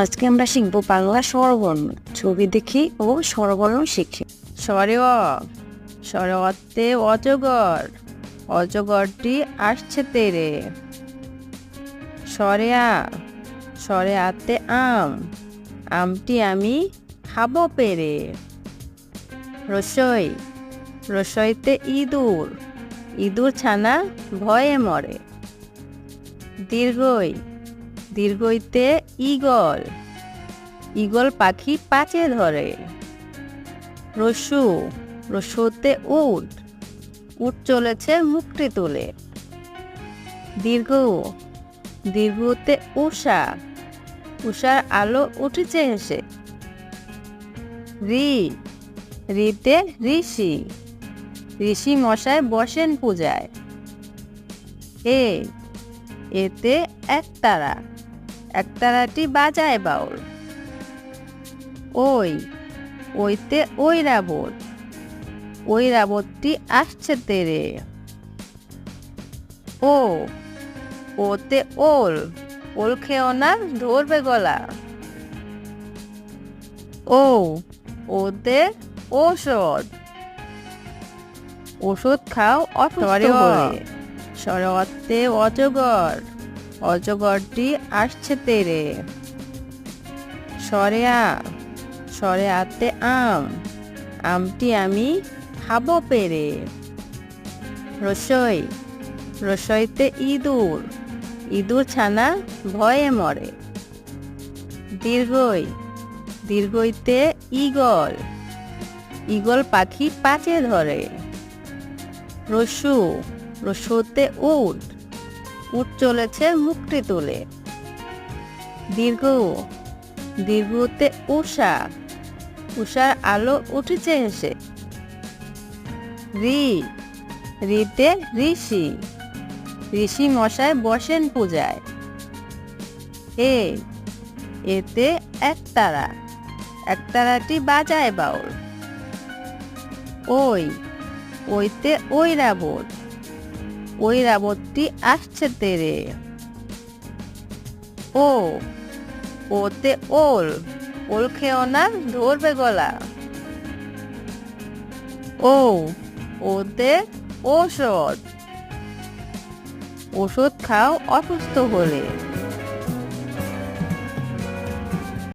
আজকে আমরা শিখবো বাংলা স্বরবর্ণ। ছবি দেখি ও স্বরবর্ণ শিখি। স্বরে অ, স্বরে অতে অজগর, অজগরটি আসছে তেরে। স্বরে আ, স্বরে আতে আম, আমটি আমি খাবো পেরে। রসই, রসইতে ইঁদুর, ইঁদুর ছানা ভয়ে মরে। দীর্ঘই, দীর্ঘইতে ঈগল, ঈগল পাখি পাচে ধরে। রস্যু, রস্যুতে উট, উট চলেছে মুখটি তুলে। দীর্ঘ, দীর্ঘতে উষা, উষার আলো উঠেছে হেসে। রি, রিতে ঋষি, ঋষি মশাই বসেন পূজায়। এ, এতে একতারা, একতারাটি বাজায় বাউল। ওই, ওইতে ঐরাবত, ঐরাবতটি আসছে তেরে। ও, ওতে ওল, ওল খেও না ধরবে গলা। ও, ওতে ঔষধ, ওষুধ খাও অসুস্থ হলে। শরতে অজগর, অজগরটি আসছে তেরে। স্বরে আ, স্বরে আতে আম, আমটি আমি খাবো পেরে। রসই, রসইতে ইঁদুর, ইঁদুর ছানা ভয়ে মরে। দীর্ঘই, দীর্ঘইতে ঈগল, ঈগল পাখি পাচে ধরে। রস্যু, রস্যুতে উট, উট চলেছে মুখটি তুলে। দীর্ঘ, দীর্ঘতে উষা, উষার আলো উঠেছে হেসে। রি, রিতে ঋষি, ঋষি মশাই বসেন পূজায়। এ, এতে একতারা, একতারাটি বাজায় বাউল। ওই, ওইতে ঐরাবত, ঐরাবতটি আসছে তেরে। ও, ওতে ওল, ওল খেও না ধরবে গলা। ও, ওতে ঔষধ, ওষুধ খাও অসুস্থ হলে।